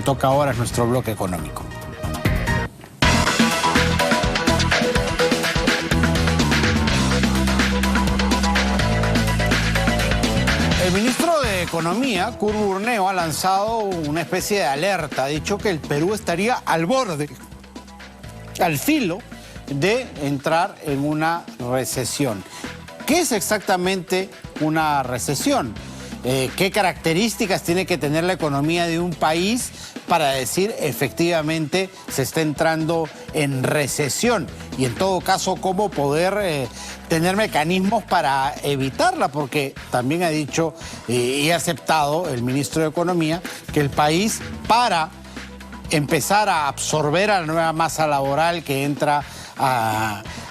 que toca ahora es nuestro bloque económico. El ministro de Economía, Kurt Burneo, ha lanzado una especie de alerta. Ha dicho que el Perú estaría al borde, al filo de entrar en una recesión. ¿Qué es exactamente una recesión? ¿Qué características tiene que tener la economía de un país para decir efectivamente se está entrando en recesión? Y en todo caso, ¿cómo poder tener mecanismos para evitarla? Porque también ha dicho y ha aceptado el ministro de Economía que el país, para empezar a absorber a la nueva masa laboral que entra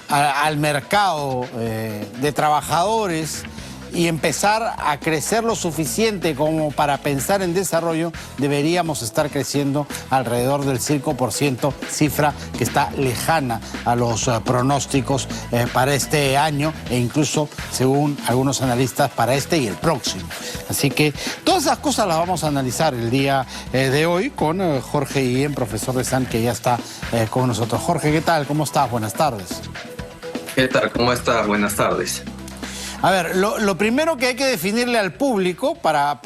al mercado de trabajadores y empezar a crecer lo suficiente como para pensar en desarrollo, deberíamos estar creciendo alrededor del 5%, cifra que está lejana a los pronósticos para este año e incluso, según algunos analistas, para este y el próximo. Así que todas esas cosas las vamos a analizar el día de hoy con Jorge Guillén, profesor de SAN, que ya está con nosotros. Jorge, ¿qué tal? ¿Cómo estás? Buenas tardes. ¿Qué tal? ¿Cómo estás? Buenas tardes. A ver, lo primero que hay que definirle al público para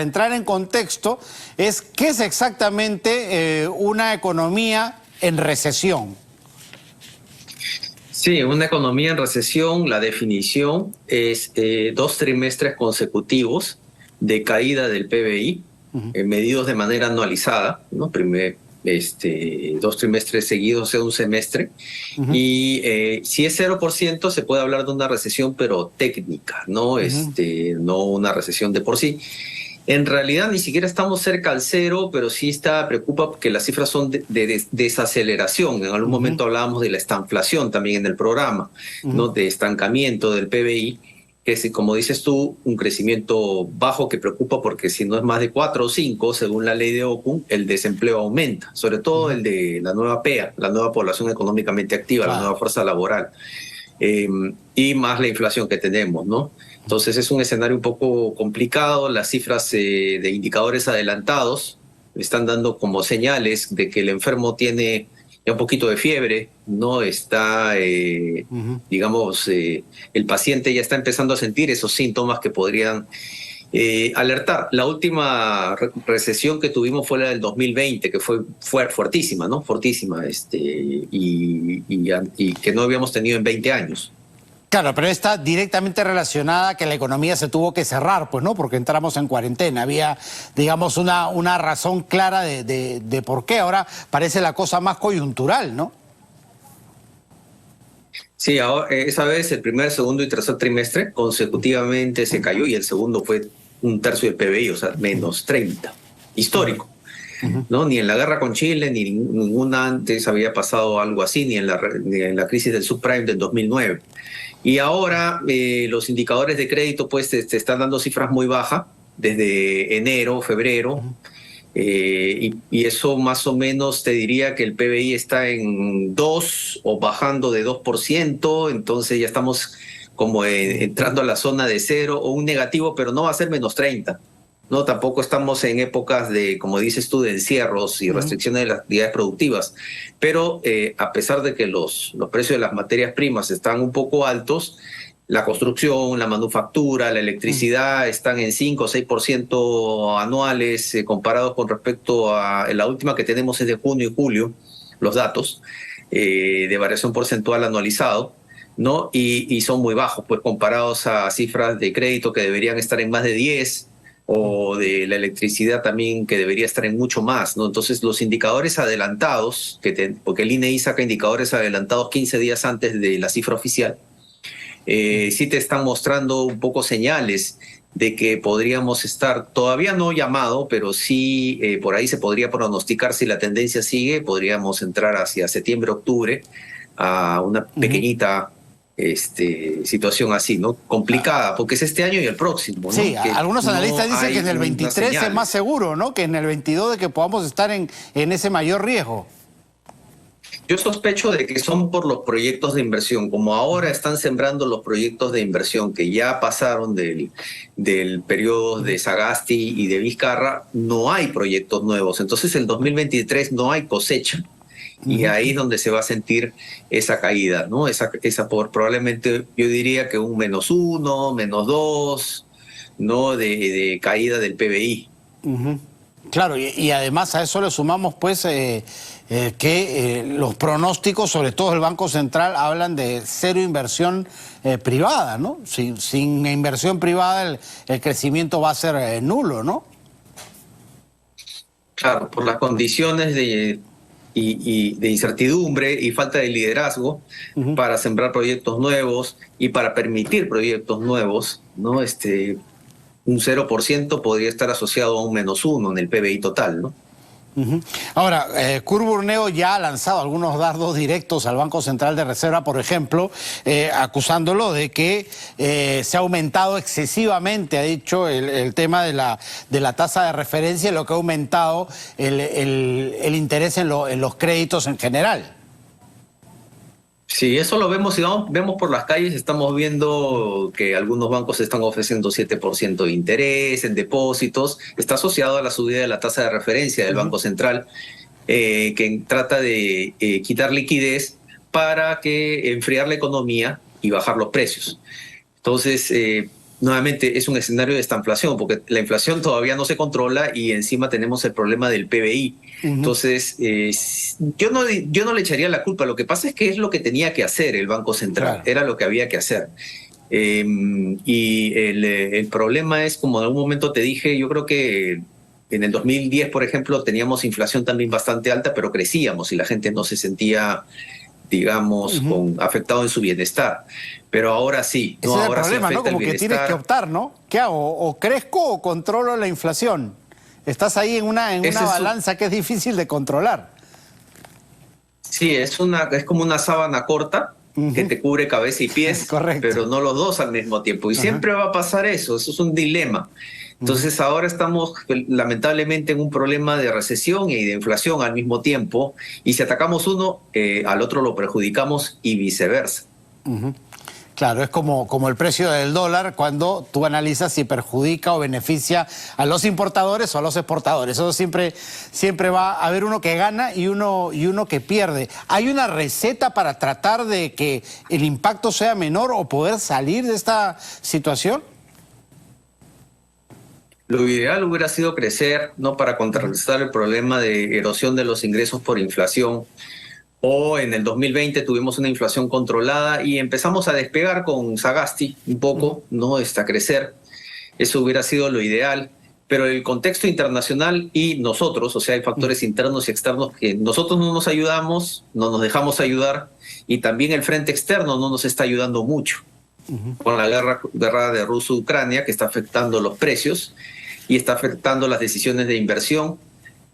entrar en contexto es qué es exactamente una economía en recesión. Sí, una economía en recesión, la definición es 2 trimestres consecutivos de caída del PBI, medidos de manera anualizada, ¿no? 2 trimestres seguidos, o sea, un semestre. Y si es 0%, se puede hablar de una recesión, pero técnica, ¿no? No una recesión de por sí. En realidad ni siquiera estamos cerca al 0, pero sí preocupa porque las cifras son de desaceleración. En algún momento hablábamos de la estanflación también en el programa, ¿no? De estancamiento del PBI, que es, como dices tú, un crecimiento bajo que preocupa porque si no es más de 4 o 5, según la ley de OCUN, el desempleo aumenta, sobre todo el de la nueva PEA, la nueva población económicamente activa, la nueva fuerza laboral, y más la inflación que tenemos, ¿no? Entonces es un escenario un poco complicado. Las cifras de indicadores adelantados están dando como señales de que el enfermo tiene ya un poquito de fiebre, no está, digamos, el paciente ya está empezando a sentir esos síntomas que podrían alertar. La última recesión que tuvimos fue la del 2020, que fue fuertísima, ¿no? Fortísima, y que no habíamos tenido en 20 años. Claro, pero está directamente relacionada a que la economía se tuvo que cerrar, pues, ¿no? Porque entramos en cuarentena. Había, digamos, una razón clara de por qué. Ahora parece la cosa más coyuntural, ¿no? Sí, esa vez el primer, segundo y tercer trimestre consecutivamente se cayó y el segundo fue 1/3 del PBI, o sea, menos 30. Histórico. ¿No? Ni en la guerra con Chile, ni ninguna antes había pasado algo así, ni en la crisis del subprime del 2009. Y ahora los indicadores de crédito pues te están dando cifras muy bajas desde enero, febrero, y eso más o menos te diría que el PBI está en 2 o bajando de 2%, entonces ya estamos como entrando a la zona de 0 o un negativo, pero no va a ser menos 30. No, tampoco estamos en épocas de, como dices tú, de encierros y restricciones de las actividades productivas. Pero a pesar de que los precios de las materias primas están un poco altos, la construcción, la manufactura, la electricidad están en 5 o 6% anuales comparados con respecto a la última que tenemos es de junio y julio, los datos de variación porcentual anualizado, ¿no? Y son muy bajos, pues comparados a cifras de crédito que deberían estar en más de 10, o de la electricidad también que debería estar en mucho más, ¿no? Entonces los indicadores adelantados, porque el INEI saca indicadores adelantados 15 días antes de la cifra oficial, sí te están mostrando un poco señales de que podríamos estar, todavía no llamado, pero sí por ahí se podría pronosticar si la tendencia sigue, podríamos entrar hacia septiembre, octubre a una pequeñita situación así, ¿no? Complicada, porque es este año y el próximo, ¿no? Sí, que algunos analistas no dicen que en el 23 es más seguro, ¿no? Que en el 22 de que podamos estar en ese mayor riesgo. Yo sospecho de que son por los proyectos de inversión. Como ahora están sembrando los proyectos de inversión que ya pasaron del periodo de Sagasti y de Vizcarra, no hay proyectos nuevos. Entonces el 2023 no hay cosecha. Y ahí es donde se va a sentir esa caída, ¿no? Probablemente yo diría que un -1, -2, ¿no? De caída del PBI. Claro, y además a eso le sumamos pues que los pronósticos, sobre todo el Banco Central, hablan de cero inversión privada, ¿no? Sin inversión privada el crecimiento va a ser nulo, ¿no? Claro, por las condiciones de incertidumbre y falta de liderazgo para sembrar proyectos nuevos y para permitir proyectos nuevos, ¿no? Un 0% podría estar asociado a un -1 en el PBI total, ¿no? Ahora, Curburneo ya ha lanzado algunos dardos directos al Banco Central de Reserva, por ejemplo, acusándolo de que se ha aumentado excesivamente, ha dicho, el tema de la tasa de referencia, lo que ha aumentado el interés en los créditos en general. Sí, eso lo vemos, si vemos por las calles, estamos viendo que algunos bancos están ofreciendo 7% de interés en depósitos. Está asociado a la subida de la tasa de referencia del Banco Central, que trata de quitar liquidez para que enfriar la economía y bajar los precios. Entonces, nuevamente es un escenario de estanflación, porque la inflación todavía no se controla y encima tenemos el problema del PBI. Entonces, yo no le echaría la culpa. Lo que pasa es que es lo que tenía que hacer el Banco Central, claro. Era lo que había que hacer. Y el problema es, como en algún momento te dije, yo creo que en el 2010, por ejemplo, teníamos inflación también bastante alta, pero crecíamos y la gente no se sentía, digamos, afectado en su bienestar. Pero ahora sí. Ese es el problema, ¿no? Como que tienes que optar, ¿no? ¿Qué hago? ¿O crezco o controlo la inflación? Estás ahí en una balanza que es difícil de controlar. Sí, es como una sábana corta que te cubre cabeza y pies, pero no los dos al mismo tiempo. Y siempre va a pasar eso es un dilema. Entonces ahora estamos lamentablemente en un problema de recesión y de inflación al mismo tiempo, y si atacamos uno, al otro lo perjudicamos y viceversa. Claro, es como el precio del dólar cuando tú analizas si perjudica o beneficia a los importadores o a los exportadores. Eso siempre va a haber uno que gana y uno que pierde. ¿Hay una receta para tratar de que el impacto sea menor o poder salir de esta situación? Lo ideal hubiera sido crecer, ¿no? Para contrarrestar el problema de erosión de los ingresos por inflación. O en el 2020 tuvimos una inflación controlada y empezamos a despegar con Sagasti un poco, ¿no? A crecer. Eso hubiera sido lo ideal. Pero el contexto internacional y nosotros, o sea, hay factores internos y externos que nosotros no nos ayudamos, no nos dejamos ayudar, y también el frente externo no nos está ayudando mucho. Con la guerra de Rusia-Ucrania, que está afectando los precios y está afectando las decisiones de inversión,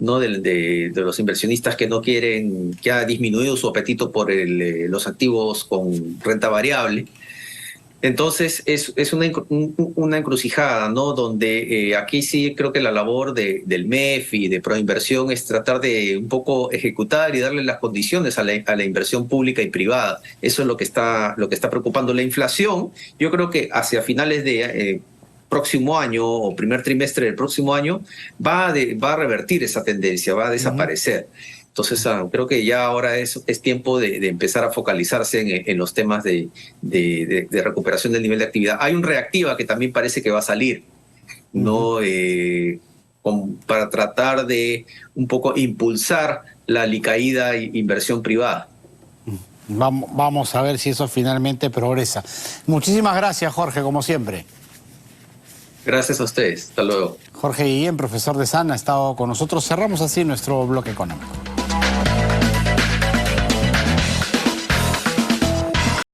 ¿no? De los inversionistas que no quieren, que ha disminuido su apetito por los activos con renta variable. Entonces es una encrucijada, ¿no? Donde aquí sí creo que la labor del MEF y de Proinversión es tratar de un poco ejecutar y darle las condiciones a la inversión pública y privada. Eso es lo que está preocupando. La inflación, yo creo que hacia finales de próximo año o primer trimestre del próximo año va a revertir esa tendencia, va a desaparecer. Entonces creo que ya ahora es tiempo de empezar a focalizarse en los temas de recuperación del nivel de actividad. Hay un Reactiva que también parece que va a salir, ¿no? Para tratar de un poco impulsar la alicaída e inversión privada. Vamos a ver si eso finalmente progresa. Muchísimas gracias, Jorge, como siempre. Gracias a ustedes. Hasta luego. Jorge Guillén, profesor de SAN, ha estado con nosotros. Cerramos así nuestro bloque económico.